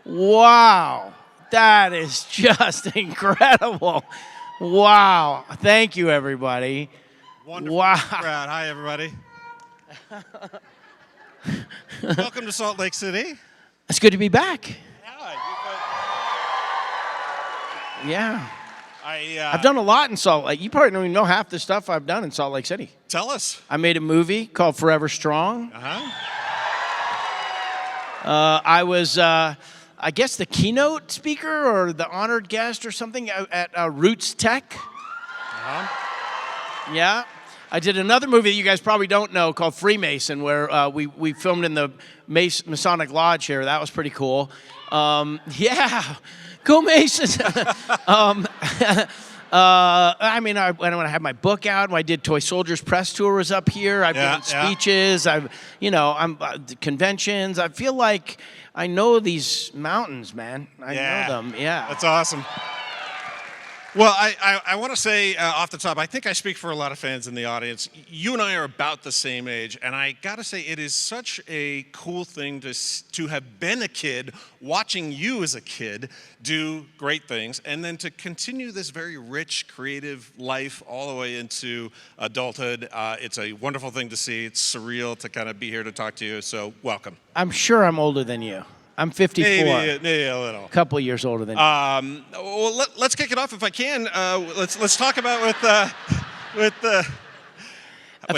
Wow. That is just incredible. Wow. Thank you, everybody. Wonderful Wow. crowd. Hi, everybody. Welcome to Salt Lake City. It's good to be back. Yeah. Yeah. I've done a lot in Salt Lake. You probably don't even know half the stuff I've done in Salt Lake City. Tell us. I made a movie called Forever Strong. I was, I guess, the keynote speaker or the honored guest or something at Roots Tech. Yeah. I did another movie that you guys probably don't know called Freemason, where we filmed in the Masonic Lodge here. That was pretty cool. Yeah. Go Masons! I mean, when I had my book out, when I did Toy Soldiers press tour was up here. I've given speeches. I'm conventions. I feel like I know these mountains, man. I know them. Yeah. That's awesome. Well, I want to say off the top, I think I speak for a lot of fans in the audience. You and I are about the same age, and I got to say it is such a cool thing to have been a kid, watching you as a kid do great things, and then to continue this very rich, creative life all the way into adulthood. It's a wonderful thing to see. It's surreal to kind of be here to talk to you, so welcome. I'm sure I'm older than you. I'm 54. Maybe a little. A couple years older than you. Well, let's kick it off if I can. Let's talk about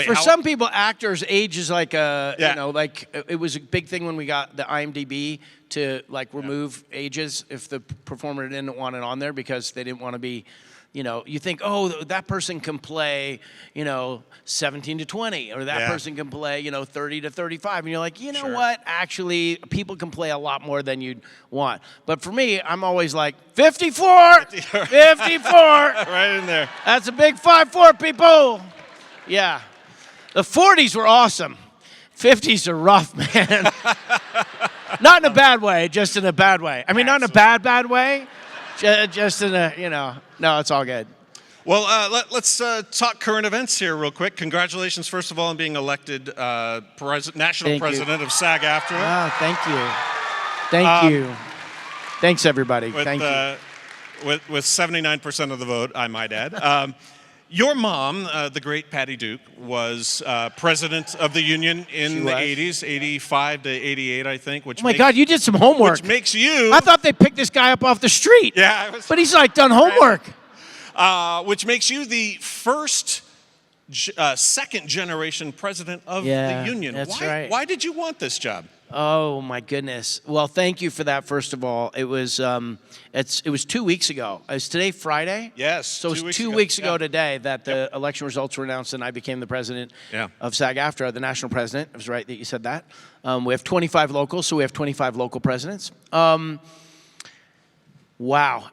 for some people, actors, age is like it was a big thing when we got the IMDb to remove ages if the performer didn't want it on there because they didn't want to be. You think, oh, that person can play, 17 to 20, or that person can play, 30 to 35. And you're like, you know what? Actually, people can play a lot more than you'd want. But for me, I'm always like, 54! 54! Right in there. That's a big 5-4, people! Yeah. The 40s were awesome. 50s are rough, man. Not in a bad way, just in a bad way. I mean, not in a bad way. Just in a, no, it's all good. Well, let's talk current events here real quick. Congratulations, first of all, on being elected national president of SAG-AFTRA. Oh, thank you. Thank you. Thanks, everybody. Thank you. With 79% of the vote, I might add. Your mom, the great Patty Duke, was president of the union in the 80s, 85 to 88, I think. Oh my God, you did some homework. Which makes you... I thought they picked this guy up off the street. Yeah. But he's done homework. Which makes you the first second generation president of the union. That's right. Why did you want this job? Oh my goodness! Well, thank you for that. First of all, it was 2 weeks ago. Is today Friday? Yes. So it was 2 weeks ago today that the election results were announced, and I became the president of SAG-AFTRA, the national president. It was right that you said that. We have 25 locals, so we have 25 local presidents. Wow!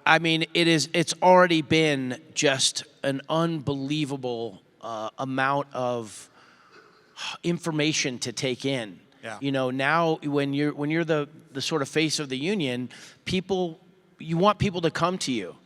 I mean, it's already been just an unbelievable amount of information to take in. Yeah. Now when you're the sort of face of the union, you want people to come to you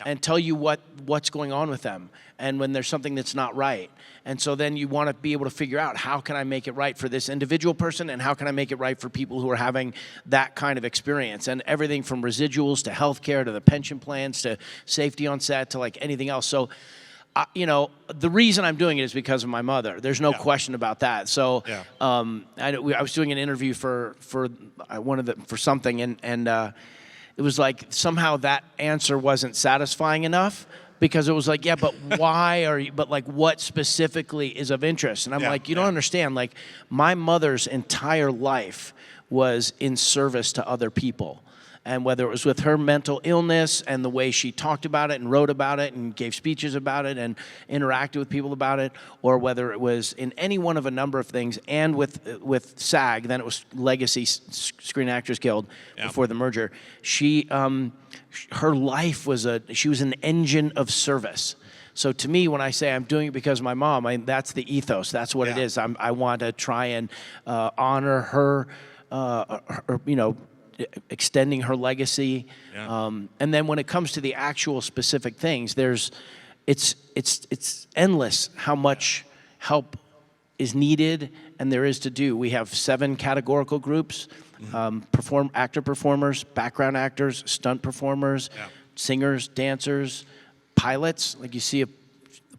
and tell you what's going on with them, and when there's something that's not right. And so then you want to be able to figure out, how can I make it right for this individual person, and how can I make it right for people who are having that kind of experience, and everything from residuals to healthcare to the pension plans to safety on set to anything else. So the reason I'm doing it is because of my mother. There's no question about that. So I was doing an interview for something, and it was like somehow that answer wasn't satisfying enough, because it was like, but why are you? But what specifically is of interest? And I'm like, you don't understand. My mother's entire life was in service to other people. And whether it was with her mental illness and the way she talked about it and wrote about it and gave speeches about it and interacted with people about it, or whether it was in any one of a number of things, and with SAG, then it was Legacy Screen Actors Guild before the merger. Her life was she was an engine of service. So to me, when I say I'm doing it because of my mom, that's the ethos. That's what it is. I want to try and honor her, extending her legacy. And then when it comes to the actual specific things, it's endless how much help is needed and there is to do. We have 7 categorical groups. actor performers, background actors, stunt performers, singers, dancers, pilots. Like you see a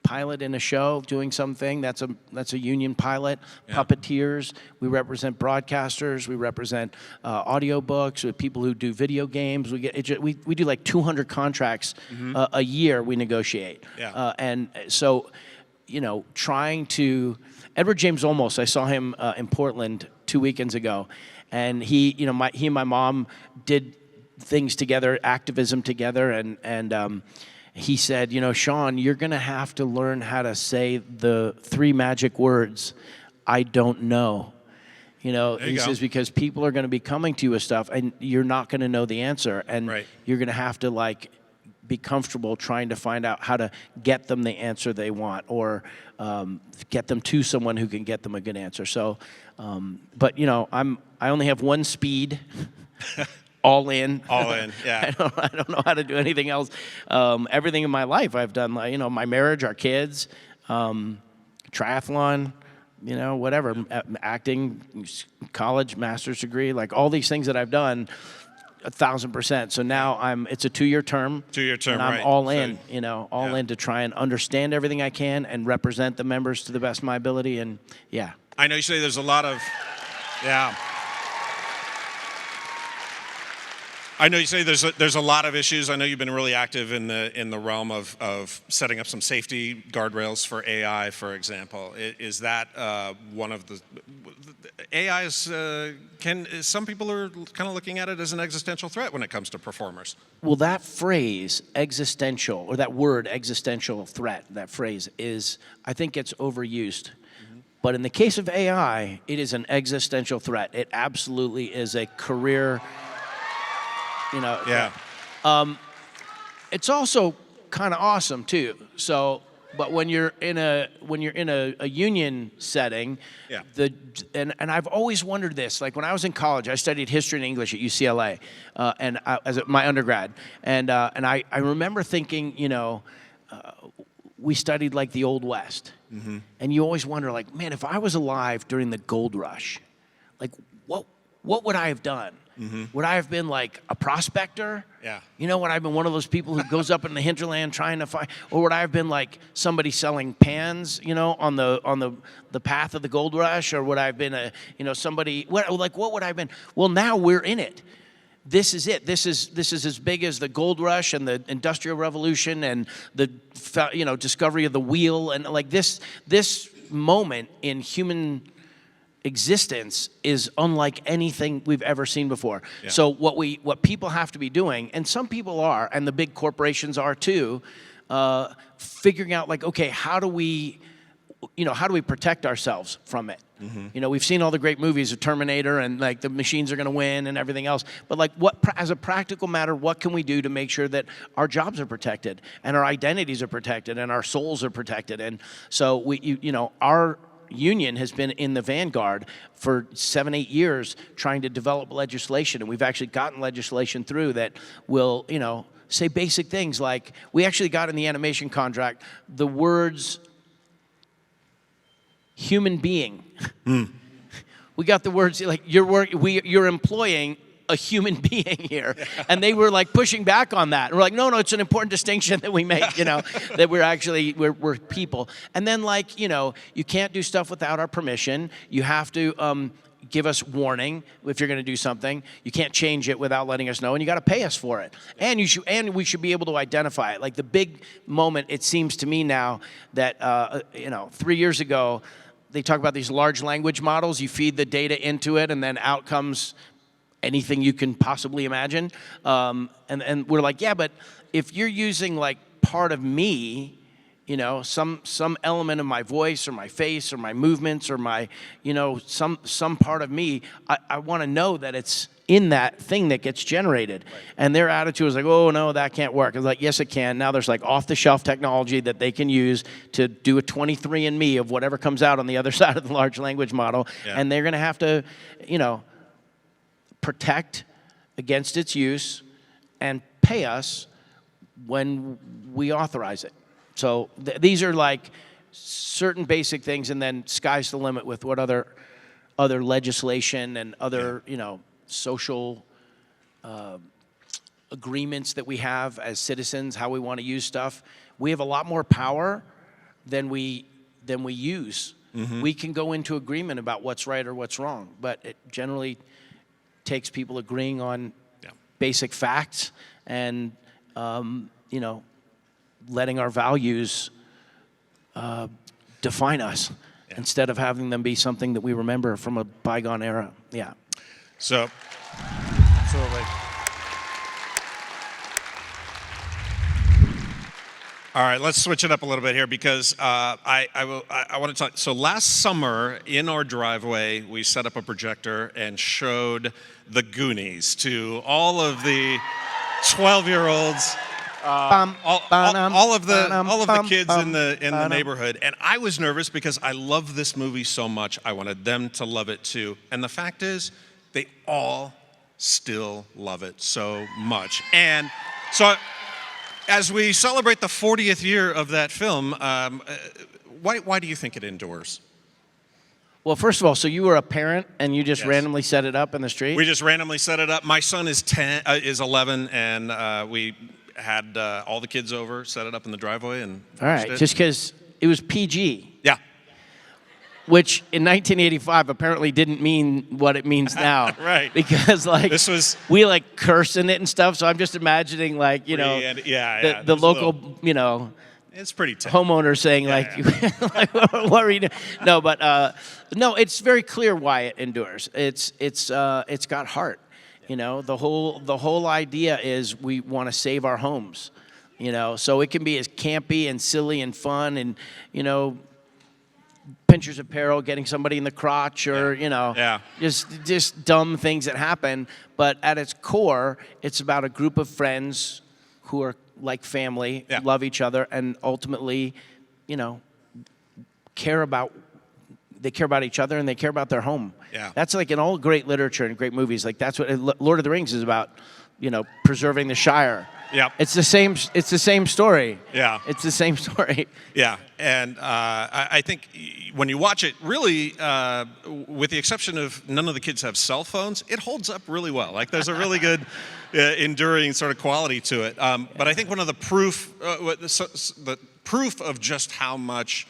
pilot in a show doing something, that's a union pilot. Puppeteers, we represent broadcasters, we represent audiobooks, with people who do video games. We do like 200 contracts a year we negotiate. And so, trying to, Edward James Olmos, I saw him in Portland 2 weekends ago, and he and my mom did things together, activism together, and he said, Sean, you're going to have to learn how to say the 3 magic words, I don't know. He says, because people are going to be coming to you with stuff, and you're not going to know the answer, and you're going to have to be comfortable trying to find out how to get them the answer they want, or get them to someone who can get them a good answer. So, but I only have one speed. All in. All in, yeah. I don't know how to do anything else. Everything in my life I've done, my marriage, our kids, triathlon, whatever, acting, college, master's degree, like all these things that I've done, 1,000%. So now it's a 2-year term. 2-year term, and I'm all in, all in to try and understand everything I can and represent the members to the best of my ability, and yeah. I know you say there's a lot of, I know you say there's a lot of issues. I know you've been really active in the realm of setting up some safety guardrails for AI, for example. Is that one of the AI is some people are kind of looking at it as an existential threat when it comes to performers? Well, that phrase existential, or that word existential threat, that phrase is, I think, it's overused. But in the case of AI, it is an existential threat. It absolutely is a career. It's also kind of awesome too. So, but when you're in a union setting, and I've always wondered this. Like when I was in college, I studied history and English at UCLA, as my undergrad, and I remember thinking, we studied like the Old West, and you always wonder, like, man, if I was alive during the gold rush, like what would I have done? Would I have been like a prospector? Would I have been one of those people who goes up in the hinterland trying to find, or would I have been like somebody selling pans, on the path of the gold rush, or would I have been somebody? What would I have been? Well, now we're in it. This is it. This is as big as the gold rush and the Industrial Revolution and the discovery of the wheel, and like this moment in human existence is unlike anything we've ever seen before. So what people have to be doing, and some people are, and the big corporations are too, figuring out like, okay, how do we protect ourselves from it? We've seen all the great movies of Terminator, and like the machines are going to win and everything else. But like, as a practical matter, what can we do to make sure that our jobs are protected and our identities are protected and our souls are protected? And so our union has been in the vanguard for 7-8 years trying to develop legislation, and we've actually gotten legislation through that will, say basic things like, we actually got in the animation contract the words human being. We got the words like you're employing a human being here. And they were like pushing back on that. And we're like, no, it's an important distinction that we make, that we're actually, we're people. And then like, you can't do stuff without our permission. You have to give us warning if you're going to do something. You can't change it without letting us know, and you got to pay us for it. And we should be able to identify it. Like the big moment, it seems to me now that 3 years ago, they talk about these large language models. You feed the data into it, and then out comes anything you can possibly imagine. And we're like, yeah, but if you're using like part of me, some element of my voice or my face or my movements or my, some part of me, I want to know that it's in that thing that gets generated. Right. And their attitude was like, oh, no, that can't work. I was like, yes, it can. Now there's like off-the-shelf technology that they can use to do a 23andMe of whatever comes out on the other side of the large language model. Yeah. And they're going to have to, protect against its use and pay us when we authorize it. So these are like certain basic things, and then sky's the limit with what other legislation and other social agreements that we have as citizens, how we want to use stuff. We have a lot more power than we use. We can go into agreement about what's right or what's wrong, but it generally takes people agreeing on basic facts and letting our values define us instead of having them be something that we remember from a bygone era. Yeah. So, absolutely. All right, let's switch it up a little bit here because I want to talk. So last summer in our driveway, we set up a projector and showed the Goonies to all of the 12-year-olds, all of the kids in the neighborhood. And I was nervous because I love this movie so much. I wanted them to love it too. And the fact is, they all still love it so much. And so, as we celebrate the 40th year of that film, why do you think it endures? Well, first of all, so you were a parent and you just randomly set it up in the street? We just randomly set it up. My son is 11, and we had all the kids over, set it up in the driveway, and all right, just because it was PG. Yeah. Which in 1985 apparently didn't mean what it means now. Right. Because we curse in it and stuff. So I'm just imagining the local it's pretty tough. Homeowner saying what are you doing? No, but no, it's very clear why it endures. It's got heart. The whole idea is we want to save our homes. So it can be as campy and silly and fun and pinchers of peril, getting somebody in the crotch, or just dumb things that happen. But at its core, it's about a group of friends who are like family, love each other, and ultimately, care about each other and they care about their home. Yeah. That's like in all great literature and great movies. Like that's what Lord of the Rings is about. Preserving the Shire. Yeah. It's the same story. Yeah. It's the same story. Yeah. And I think when you watch it, really, with the exception of none of the kids have cell phones, it holds up really well. Like there's a really good enduring sort of quality to it. But I think one of the proof of just how much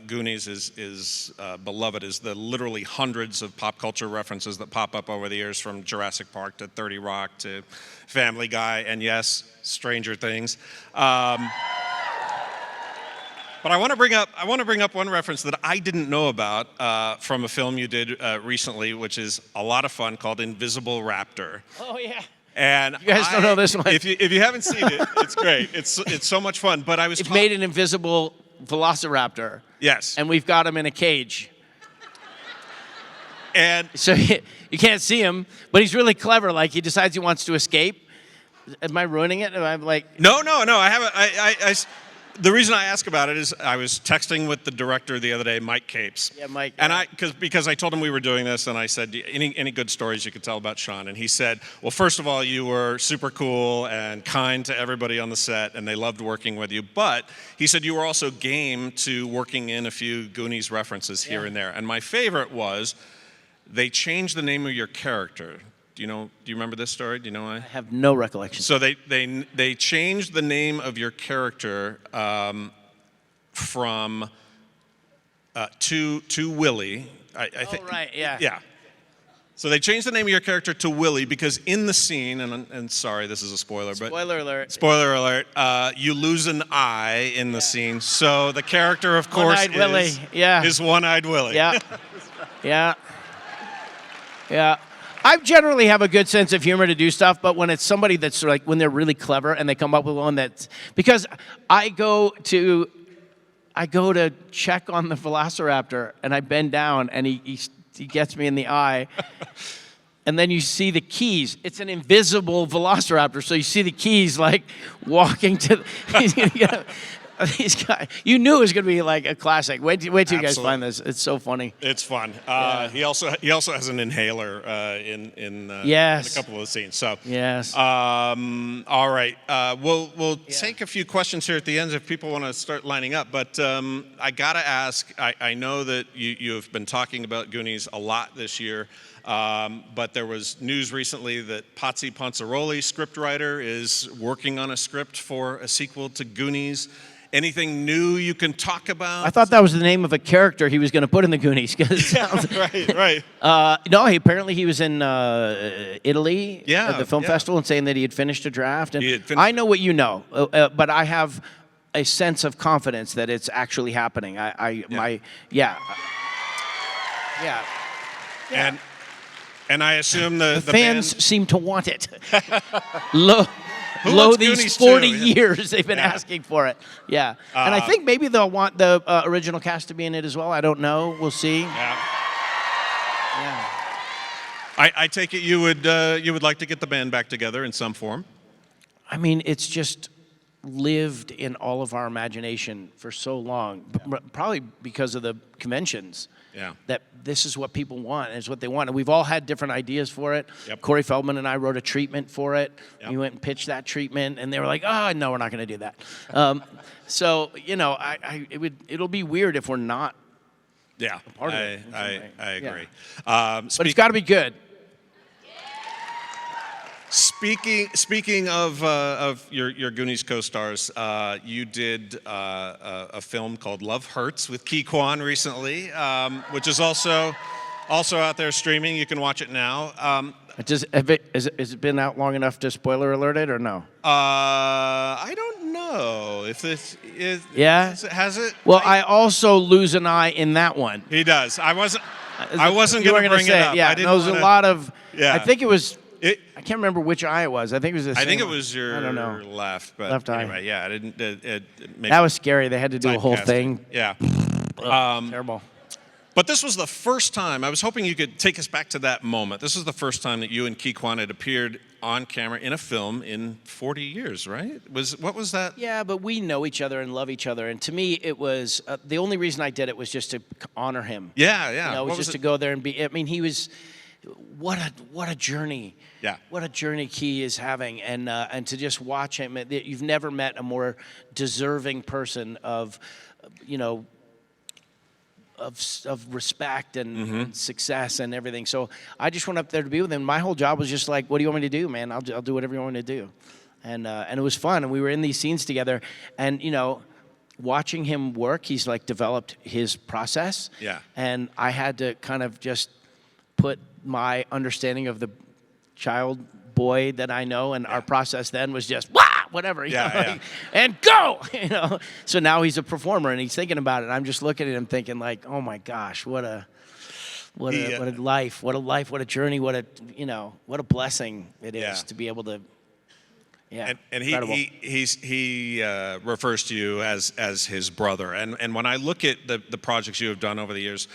Goonies is beloved is the literally hundreds of pop culture references that pop up over the years, from Jurassic Park to 30 Rock to Family Guy, and yes, Stranger Things. But I want to bring up one reference that I didn't know about from a film you did recently, which is a lot of fun, called Invisible Raptor. Oh yeah. And you guys don't know this one. If you haven't seen it, it's great. It's so much fun. But it's made an invisible velociraptor. Yes. And we've got him in a cage. And so you can't see him, but he's really clever. Like he decides he wants to escape. Am I ruining it? Am I like? No. I haven't. The reason I ask about it is I was texting with the director the other day, Mike Capes. Yeah, Mike. And because I told him we were doing this, and I said, any good stories you could tell about Sean? And he said, well, first of all, you were super cool and kind to everybody on the set, and they loved working with you. But he said you were also game to working in a few Goonies references here and there. And my favorite was they changed the name of your character. Do you remember this story? Do you know why? I have no recollection. So they changed the name of your character from to Willie. I think. Oh right, yeah. Yeah. So they changed the name of your character to Willie because in the scene, and sorry, this is a spoiler, but spoiler alert. Spoiler alert. You lose an eye in the scene, so the character, of course, One-eyed Willie. is One-Eyed Willie. Yeah. Yeah. I generally have a good sense of humor to do stuff, but when it's somebody that's like, when they're really clever and they come up with one that's, because I go to check on the velociraptor and I bend down and he gets me in the eye. And then you see the keys. It's an invisible velociraptor, so you see the keys like walking to. These guys, you knew it was going to be like a classic. Wait till you guys find this. It's so funny. It's fun. He also has an inhaler in a couple of the scenes. So yes. All right. We'll take a few questions here at the end if people want to start lining up. But I gotta ask. I know that you have been talking about Goonies a lot this year. But there was news recently that Patsy Ponzaroli, scriptwriter, is working on a script for a sequel to Goonies. Anything new you can talk about? I thought that was the name of a character he was going to put in the Goonies. Right. No, apparently he was in Italy at the film festival and saying that he had finished a draft. And I know what you know, but I have a sense of confidence that it's actually happening. And I assume the fans band... seem to want it. Wants these Goonies 40 too? years they've been asking for it. Yeah. And I think maybe they'll want the original cast to be in it as well. I don't know. We'll see. Yeah. I take it you would like to get the band back together in some form? I mean, it's just lived in all of our imagination for so long, probably because of the conventions. Yeah. That this is what people want, and it's what they want. And we've all had different ideas for it. Yep. Corey Feldman and I wrote a treatment for it. Yep. We went and pitched that treatment, and they were like, "Oh, no, we're not going to do that." So, it'll be weird if we're not. Yeah, a part of it. I agree. But it's got to be good. Speaking of your Goonies co-stars, you did a film called Love Hurts with Ki Kwan recently, which is also out there streaming. You can watch it now. Has it been out long enough to spoiler alert it or no? I don't know if this is. Yeah. Has it? Well, I also lose an eye in that one. He does. I wasn't going to bring it up. Yeah, I didn't there was a lot of. Yeah. I think it was. I can't remember which eye it was. I think it was the same. I think it was your I don't know. left. But left eye. Anyway, yeah, that was scary. They had to do a whole thing. Yeah. Terrible. But this was the first time. I was hoping you could take us back to that moment. This was the first time that you and Ki Kwan had appeared on camera in a film in 40 years, right? What was that? Yeah, but we know each other and love each other. And to me, it was the only reason I did it was just to honor him. Yeah. It was just to go there and be. I mean, he was. What a journey. Yeah. What a journey Ki is having, and to just watch him. You've never met a more deserving person of respect and success and everything. So I just went up there to be with him. My whole job was just like, what do you want me to do, man? I'll do whatever you want me to do. And it was fun. And we were in these scenes together. And, watching him work, he's like developed his process. Yeah. And I had to kind of just put my understanding of the child boy that I know, and our process then was just whatever, and go, So now he's a performer and he's thinking about it. I'm just looking at him thinking like, oh my gosh, what a life, what a journey, what a blessing it is to be able to. Yeah, and he refers to you as his brother, and when I look at the projects you have done over the years,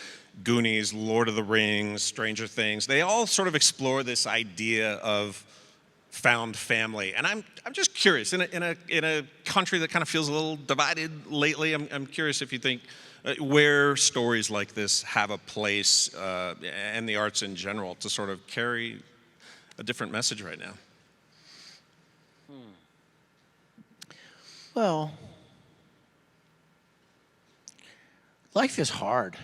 Goonies, Lord of the Rings, Stranger Things, they all sort of explore this idea of found family. And I'm just curious, in a country that kind of feels a little divided lately, I'm curious if you think where stories like this have a place, and the arts in general, to sort of carry a different message right now. Well, life is hard.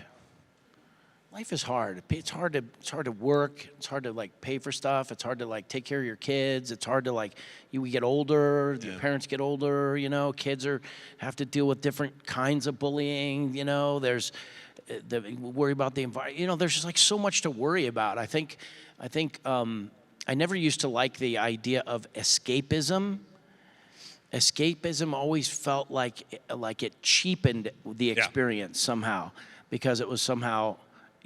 Life is hard. It's hard to work. It's hard to like pay for stuff. It's hard to like take care of your kids. It's hard to like we get older. Your parents get older. Kids have to deal with different kinds of bullying. There's worry about the environment. There's just like so much to worry about. I think I never used to like the idea of escapism. Escapism always felt like it cheapened the experience somehow, because it was somehow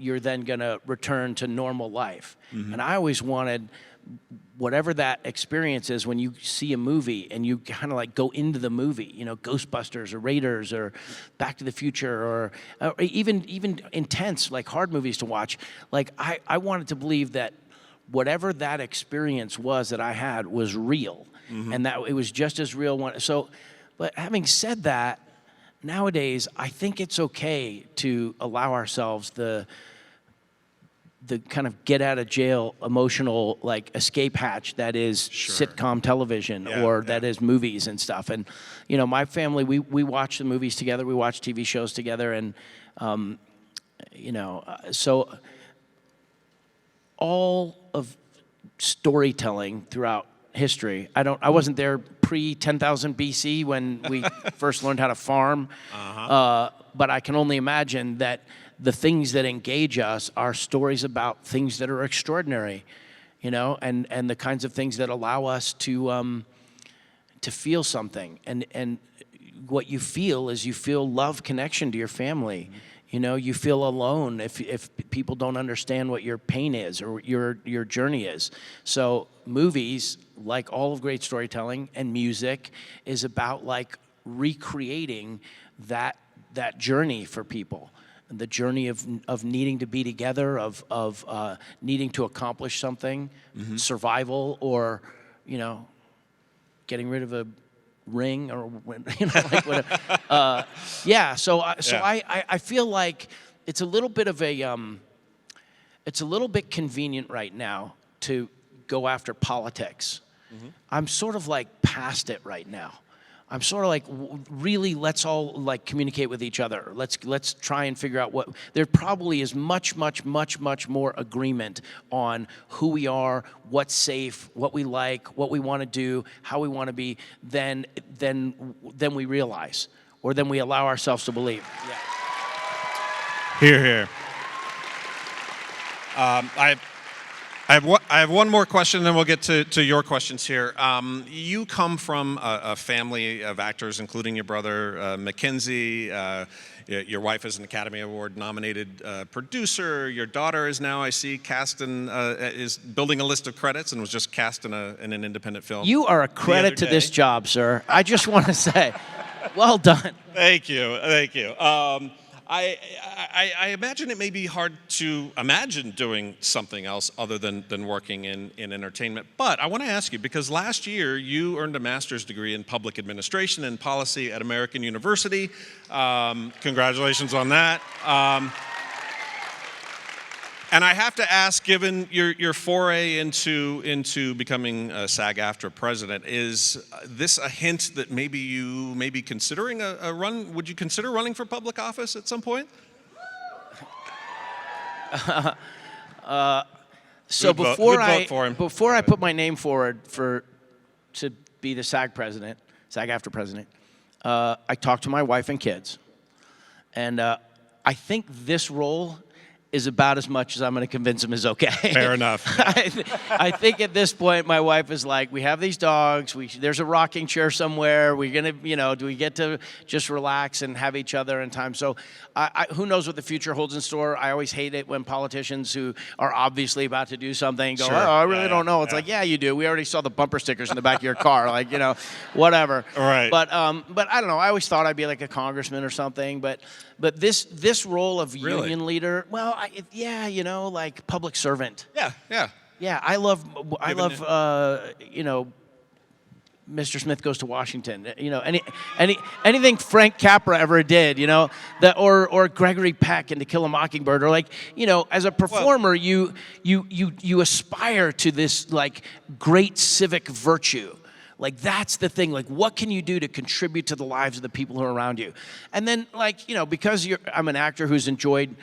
you're then going to return to normal life. Mm-hmm. And I always wanted whatever that experience is when you see a movie and you kind of like go into the movie, Ghostbusters or Raiders or Back to the Future or even intense, like hard movies to watch. Like I wanted to believe that whatever that experience was that I had was real, and that it was just as real. But having said that, nowadays, I think it's okay to allow ourselves the kind of get out of jail emotional like escape hatch that is sitcom television that is movies and stuff. And my family, we watch the movies together, we watch TV shows together, and so all of storytelling throughout history. I wasn't there pre 10,000 BC when we first learned how to farm, but I can only imagine that the things that engage us are stories about things that are extraordinary, you know, and the kinds of things that allow us to feel something. And what you feel is you feel love, connection to your family. You know, you feel alone if people don't understand what your pain is or your journey is. So movies, like all of great storytelling, and music is about like recreating that journey for people. The journey of needing to be together, of needing to accomplish something, survival, or, you know, getting rid of a ring, or you know, like whatever. Yeah. So I feel like it's a little bit of a it's a little bit convenient right now to go after politics. I'm sort of like past it right now. I'm sort of like, really, let's all like communicate with each other. Let's try and figure out what. There probably is much more agreement on who we are, what's safe, what we like, what we want to do, how we want to be, than we realize, or than we allow ourselves to believe. Yeah. Hear, hear. I have one more question, and then we'll get to your questions here. You come from a family of actors, including your brother, Mackenzie. Your wife is an Academy Award-nominated producer. Your daughter is now, I see, cast in, is building a list of credits and was just cast in an independent film. You are a credit to this job, sir. I just want to say, well done. Thank you, thank you. I imagine it may be hard to imagine doing something else other than working in entertainment. But I want to ask you, because last year you earned a master's degree in public administration and policy at American University. Congratulations on that. And I have to ask, given your foray into becoming a SAG-AFTRA president, is this a hint that maybe you may be considering a run? Would you consider running for public office at some point? So before I Right. put my name forward to be the SAG-AFTRA president, I talked to my wife and kids, and I think this role is about as much as I'm going to convince him is okay. Fair enough. I think at this point, my wife is like, we have these dogs. There's a rocking chair somewhere. We're going to, you know, do we get to just relax and have each other in time? So who knows what the future holds in store. I always hate it when politicians who are obviously about to do something go, Sure. oh, I really don't know. It's like, yeah, you do. We already saw the bumper stickers in the back of your car. Like, you know, whatever. Right. But I don't know. I always thought I'd be like a congressman or something. But this role of union leader, well, you know, like public servant. Yeah. I love, you know, Mr. Smith Goes to Washington. You know, anything Frank Capra ever did. You know, or Gregory Peck in To Kill a Mockingbird, or like, you know, as a performer, you aspire to this like great civic virtue. Like, that's the thing. Like, what can you do to contribute to the lives of the people who are around you? And then, like, you know, because I'm an actor who's enjoyed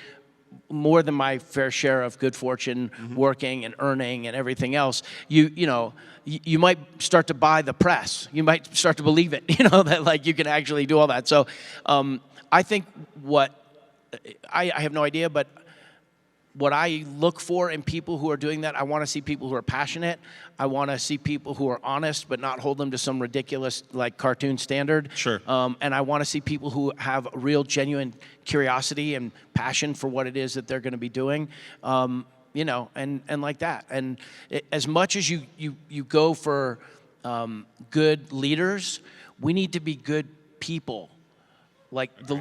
more than my fair share of good fortune working and earning and everything else, you know, you might start to buy the press. You might start to believe it, you know, that, like, you can actually do all that. So I think I have no idea, but what I look for in people who are doing that, I want to see people who are passionate. I want to see people who are honest, but not hold them to some ridiculous, like, cartoon standard. Sure. And I want to see people who have real, genuine curiosity and passion for what it is that they're going to be doing. You know, and like that. And as much as you go for good leaders, we need to be good people. Like, the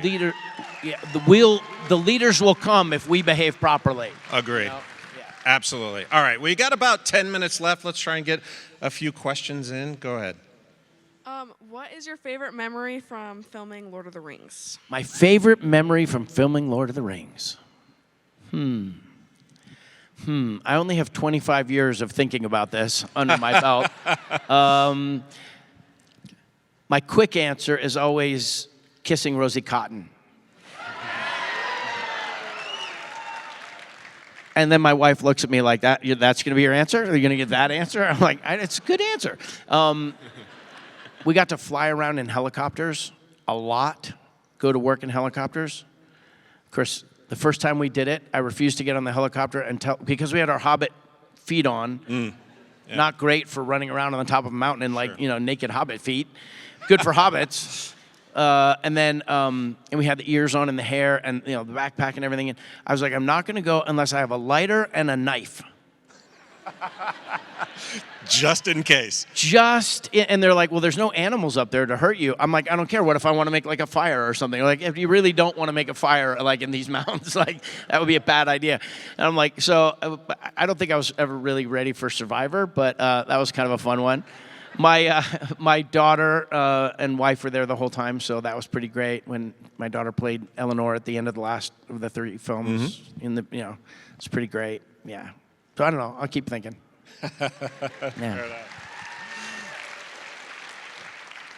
leaders will come if we behave properly. Agreed. You know? Yeah. Absolutely. All right, we got about 10 minutes left. Let's try and get a few questions in. Go ahead. What is your favorite memory from filming Lord of the Rings? My favorite memory from filming Lord of the Rings. I only have 25 years of thinking about this under my belt. My quick answer is always kissing Rosie Cotton. And then my wife looks at me like that. That's going to be your answer? Are you going to get that answer? I'm like, it's a good answer. We got to fly around in helicopters a lot, go to work in helicopters. Of course, the first time we did it, I refused to get on the helicopter because we had our Hobbit feet on. Yeah. Not great for running around on the top of a mountain in naked Hobbit feet. Good for hobbits. And then we had the ears on and the hair and the backpack and everything. And I was like, I'm not going to go unless I have a lighter and a knife. Just in case. And they're like, well, there's no animals up there to hurt you. I'm like, I don't care. What if I want to make like a fire or something? Like, if you really don't want to make a fire like in these mountains, like that would be a bad idea. And I'm like, so I don't think I was ever really ready for Survivor, but that was kind of a fun one. My daughter and wife were there the whole time, so that was pretty great. When my daughter played Eleanor at the end of the last of the 3 films, it's pretty great. Yeah. So I don't know. I'll keep thinking. Yeah.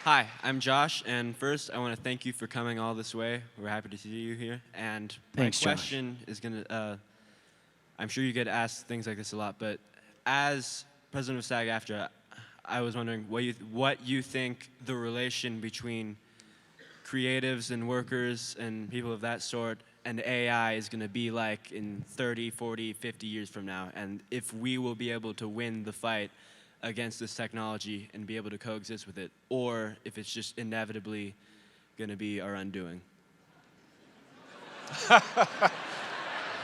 Hi, I'm Josh, and first I want to thank you for coming all this way. We're happy to see you here. And Thanks, my question is gonna. I'm sure you get asked things like this a lot, but as president of SAG-AFTRA, I was wondering what you think the relation between creatives and workers and people of that sort and AI is going to be like in 30, 40, 50 years from now, and if we will be able to win the fight against this technology and be able to coexist with it, or if it's just inevitably going to be our undoing.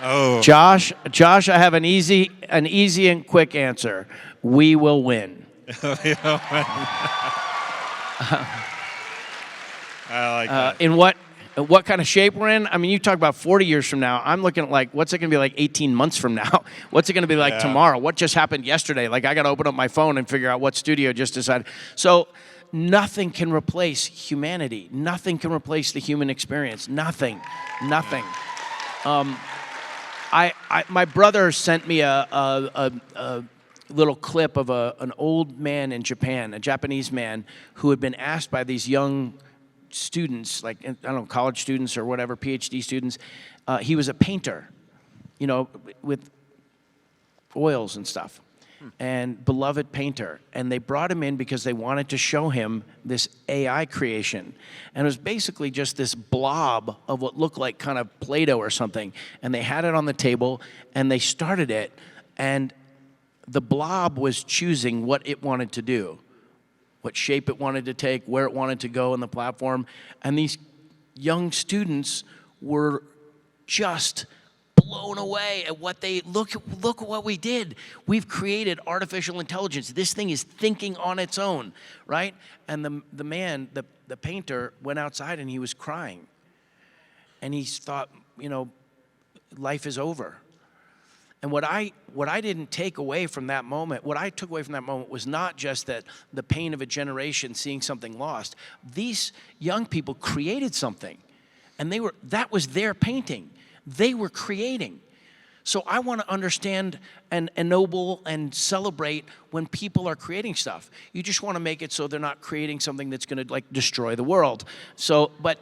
Oh. Josh, I have an easy and quick answer. We will win. I like that. In what kind of shape we're in? I mean, you talk about 40 years from now. I'm looking at like, what's it going to be like 18 months from now? What's it going to be like tomorrow? What just happened yesterday? Like, I got to open up my phone and figure out what studio just decided. So nothing can replace humanity. Nothing can replace the human experience. Nothing. My brother sent me a little clip of an old man in Japan, a Japanese man who had been asked by these young students, like, I don't know, college students or whatever, PhD students. He was a painter, with oils and stuff, and beloved painter. And they brought him in because they wanted to show him this AI creation. And it was basically just this blob of what looked like kind of Play-Doh or something. And they had it on the table, and they started it, and the blob was choosing what it wanted to do, what shape it wanted to take, where it wanted to go on the platform. And these young students were just blown away at what look at what we did. We've created artificial intelligence. This thing is thinking on its own, right? And the man, the painter, went outside and he was crying. And he thought, life is over. And what I didn't take away from that moment, what I took away from that moment was not just that the pain of a generation seeing something lost. These young people created something, and that was their painting. They were creating. So I want to understand and ennoble and celebrate when people are creating stuff. You just want to make it so they're not creating something that's going to destroy the world. So, but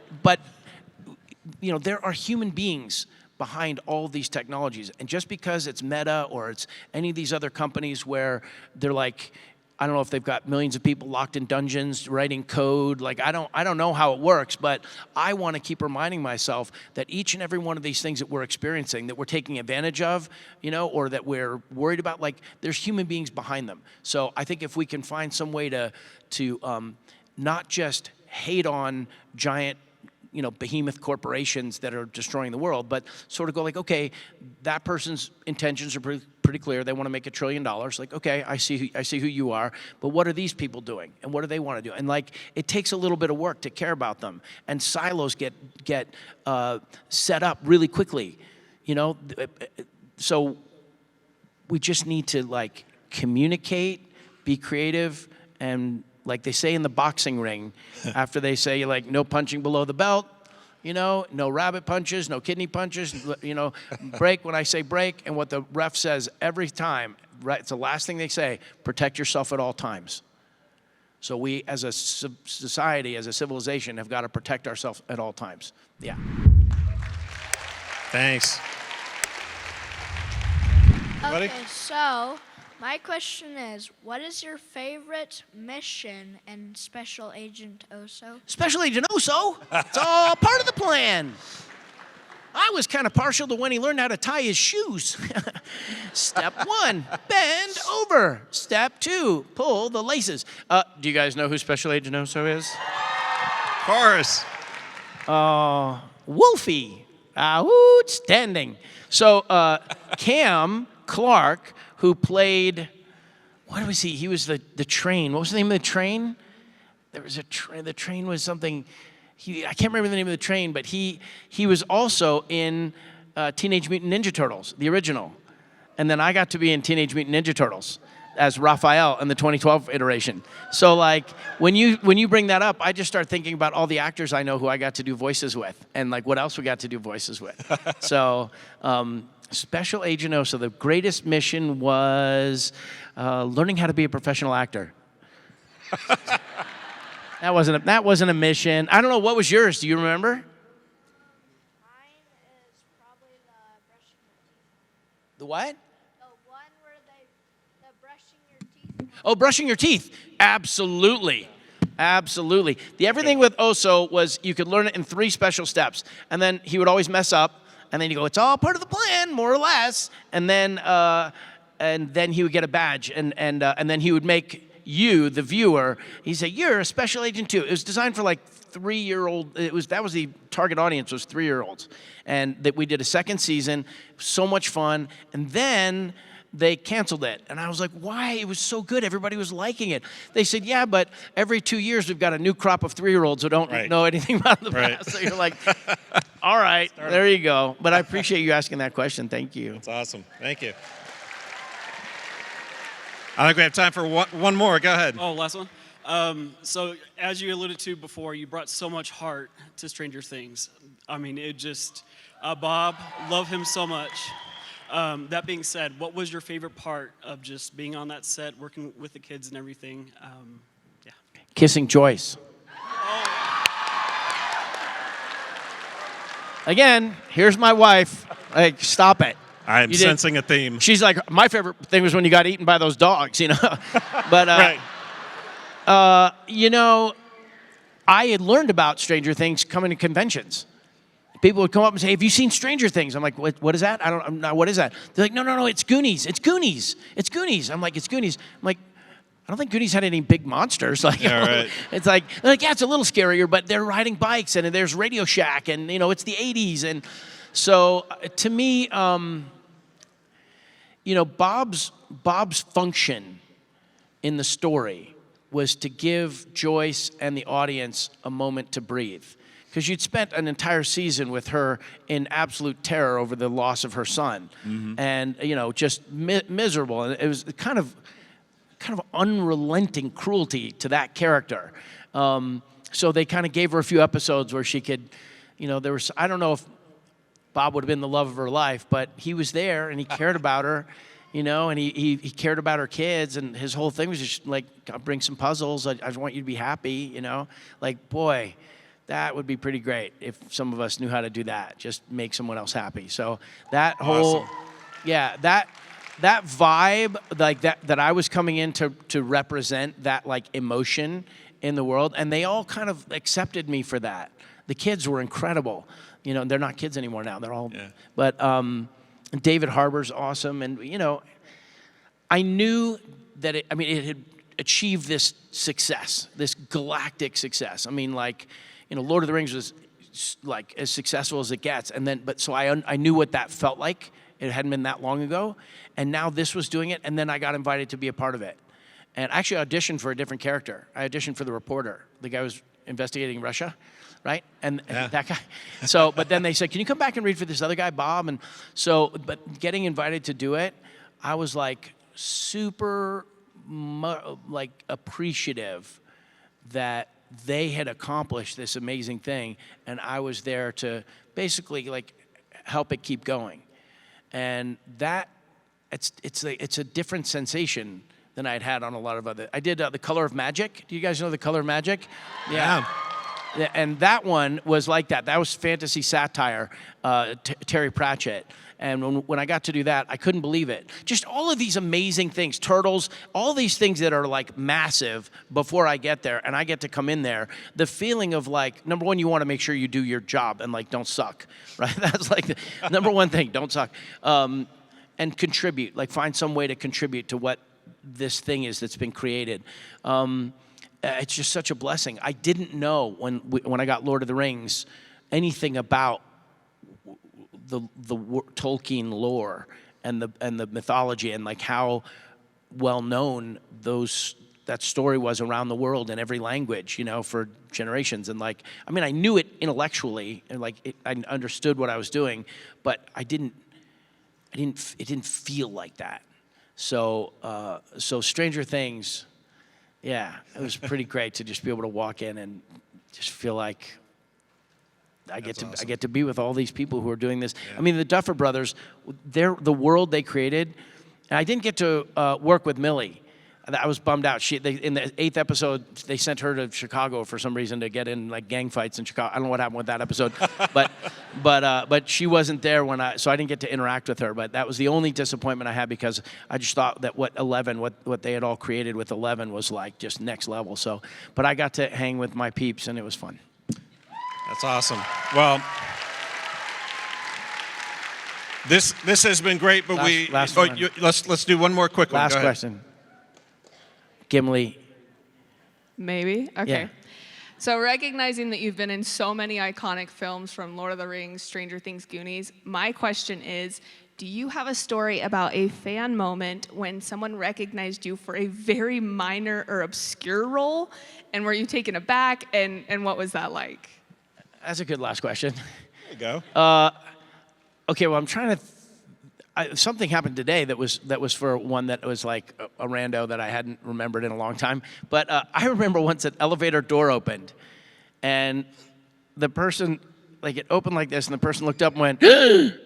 there are human beings behind all these technologies. And just because it's Meta or it's any of these other companies where they're like, I don't know if they've got millions of people locked in dungeons writing code. I don't know how it works, but I want to keep reminding myself that each and every one of these things that we're experiencing, that we're taking advantage of, or that we're worried about, there's human beings behind them. So I think if we can find some way to not just hate on giant behemoth corporations that are destroying the world, but sort of go okay, that person's intentions are pretty clear. They want to make $1 trillion. Okay, I see who you are, but what are these people doing, and what do they want to do? And it takes a little bit of work to care about them, and silos get set up really quickly, So we just need to communicate, be creative, and like they say in the boxing ring, after they say no punching below the belt, no rabbit punches, no kidney punches, break when I say break, and what the ref says every time, right? It's the last thing they say, protect yourself at all times. So we as a society, as a civilization, have got to protect ourselves at all times. Yeah. Thanks. buddy? Okay, so my question is, what is your favorite mission in Special Agent Oso? Special Agent Oso, it's all part of the plan. I was kind of partial to when he learned how to tie his shoes. Step 1, bend over. Step 2, pull the laces. Do you guys know who Special Agent Oso is? Of course. Wolfie. Outstanding. So Cam Clark, who played, what was he? He was the train. What was the name of the train? There was a train. The train was something. I can't remember the name of the train, but he was also in Teenage Mutant Ninja Turtles, the original. And then I got to be in Teenage Mutant Ninja Turtles as Raphael in the 2012 iteration. So like when you bring that up, I just start thinking about all the actors I know who I got to do voices with, and like what else we got to do voices with. So Special Agent Oso, the greatest mission was learning how to be a professional actor. That wasn't a mission. I don't know, what was yours? Do you remember? Mine is probably the brushing your teeth. The what? The one where the brushing your teeth. Oh, brushing your teeth. Absolutely. Absolutely. The everything with Oso was you could learn it in 3 special steps. And then he would always mess up. And then you go, it's all part of the plan, more or less. And then he would get a badge. And then he would make you, the viewer, he said, you're a special agent too. It was designed for like 3-year-old. That was the target audience, was 3-year-olds. And that we did a second season, so much fun. And then they canceled it. And I was like, why? It was so good. Everybody was liking it. They said, yeah, but every 2 years we've got a new crop of 3-year-olds who don't know anything about the past. So you're like, all right, there you go. But I appreciate you asking that question. Thank you. That's awesome. Thank you. I think we have time for one more. Go ahead. Oh, last one. So as you alluded to before, you brought so much heart to Stranger Things. I mean, it just, Bob, love him so much. That being said, what was your favorite part of just being on that set, working with the kids and everything? Yeah. Kissing Joyce. Again, here's my wife. Like, stop it. I'm sensing a theme. She's like, my favorite thing was when you got eaten by those dogs, you know. But, you know, I had learned about Stranger Things coming to conventions. People would come up and say, have you seen Stranger Things? I'm like, what is that? What is that? They're like, no, it's Goonies. It's Goonies. It's Goonies. I'm like, it's Goonies. I'm like, I don't think Goonies had any big monsters. Like, right. It's like, yeah, it's a little scarier, but they're riding bikes, and there's Radio Shack, and, you know, it's the 80s. And so, to me, you know, Bob's function in the story was to give Joyce and the audience a moment to breathe. Because you'd spent an entire season with her in absolute terror over the loss of her son. Mm-hmm. And, you know, just miserable. And it was kind of unrelenting cruelty to that character. So they kind of gave her a few episodes where she could, you know, there was, I don't know if Bob would have been the love of her life, but he was there and he cared about her, you know, and he cared about her kids, and his whole thing was just like, I'll bring some puzzles. I just want you to be happy, you know. Like, boy, that would be pretty great if some of us knew how to do that, just make someone else happy. So that whole, awesome. Yeah, that vibe, like that I was coming in to represent that like emotion in the world, and they all kind of accepted me for that. The kids were incredible. You know, they're not kids anymore now. They're all, but David Harbour's awesome. And, you know, I knew that it had achieved this success, this galactic success. I mean, like, you know, Lord of the Rings was like as successful as it gets. And then, so I knew what that felt like. It hadn't been that long ago. And now this was doing it. And then I got invited to be a part of it. And I actually auditioned for a different character. I auditioned for the reporter. The guy was investigating Russia. Right? And that guy. So, but then they said, can you come back and read for this other guy, Bob? And so, but getting invited to do it, I was like super like appreciative that they had accomplished this amazing thing, and I was there to basically like help it keep going. And that, it's a different sensation than I'd had on a lot of other. I did The Color of Magic. Do you guys know The Color of Magic? Yeah. And that one was like that. That was fantasy satire, Terry Pratchett. And when I got to do that, I couldn't believe it. Just all of these amazing things, turtles, all these things that are like massive before I get there, and I get to come in there. The feeling of like, number one, you want to make sure you do your job and like don't suck, right? That's like the number one thing, don't suck. And contribute, like find some way to contribute to what this thing is that's been created. It's just such a blessing. I didn't know when I got Lord of the Rings anything about the Tolkien lore and the mythology and like how well known that story was around the world in every language, you know, for generations. And like, I mean, I knew it intellectually and like I understood what I was doing, but it didn't feel like that. So Stranger Things, yeah, it was pretty great to just be able to walk in and just feel like I get to be with all these people who are doing this. Yeah. I mean, the Duffer Brothers, the world they created, and I didn't get to work with Millie. I was bummed out. In the 8th episode, they sent her to Chicago for some reason to get in like gang fights in Chicago. I don't know what happened with that episode, but she wasn't there so I didn't get to interact with her. But that was the only disappointment I had because I just thought that what they had all created with 11 was like just next level. So, but I got to hang with my peeps and it was fun. That's awesome. Well. This has been great, but let's do one more quick one. Last question. Gimli. Maybe? Okay. Yeah. So recognizing that you've been in so many iconic films from Lord of the Rings, Stranger Things, Goonies, my question is, do you have a story about a fan moment when someone recognized you for a very minor or obscure role? And were you taken aback? And what was that like? That's a good last question. There you go. Okay, well, I'm trying to... something happened today that was for one that was like a rando that I hadn't remembered in a long time. But I remember once an elevator door opened, and the person, like it opened like this, and the person looked up and went, and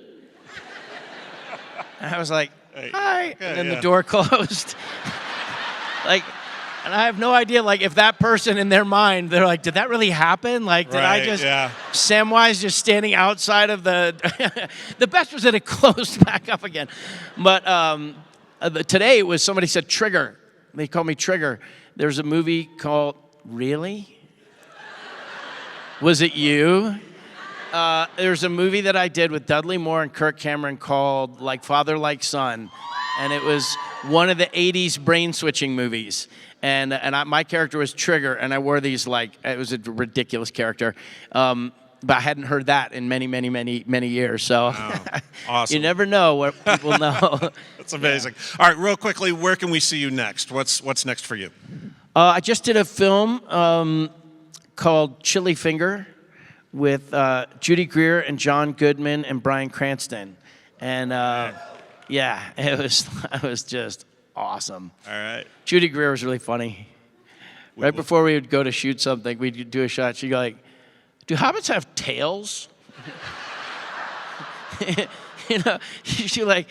I was like, hi, and then the door closed. Like, and I have no idea, like, if that person in their mind, they're like, did that really happen? Like, did I just, Samwise just standing outside of the best was that it closed back up again. But today it was, somebody said Trigger. They called me Trigger. There's a movie called, really? Was it you? There's a movie that I did with Dudley Moore and Kirk Cameron called Like Father, Like Son. And it was one of the 80s brain switching movies. And my character was Trigger, and I wore these like, it was a ridiculous character. But I hadn't heard that in many, many, many, many years. So awesome. You never know what people know. That's amazing. Yeah. All right, real quickly, where can we see you next? What's next for you? I just did a film called Chili Finger with Judy Greer and John Goodman and Bryan Cranston. And yeah, it was just awesome. All right. Judy Greer was really funny. Right before we would go to shoot something, we'd do a shot. She'd go like, do hobbits have tails? You know, she like,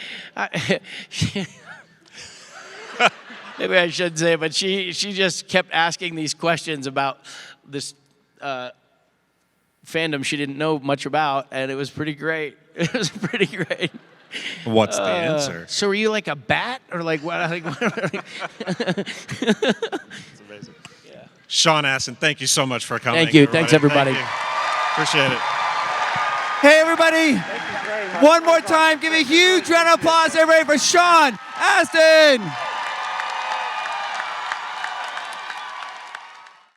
maybe I shouldn't say it, but she just kept asking these questions about this fandom she didn't know much about, and it was pretty great. It was pretty great. What's the answer? So are you like a bat or like what? It's amazing. Yeah. Sean Astin, thank you so much for coming. Thank you. Everybody. Thanks, everybody. Thank you. Appreciate it. Hey, everybody. One more time, give a huge round of applause, everybody, for Sean Astin.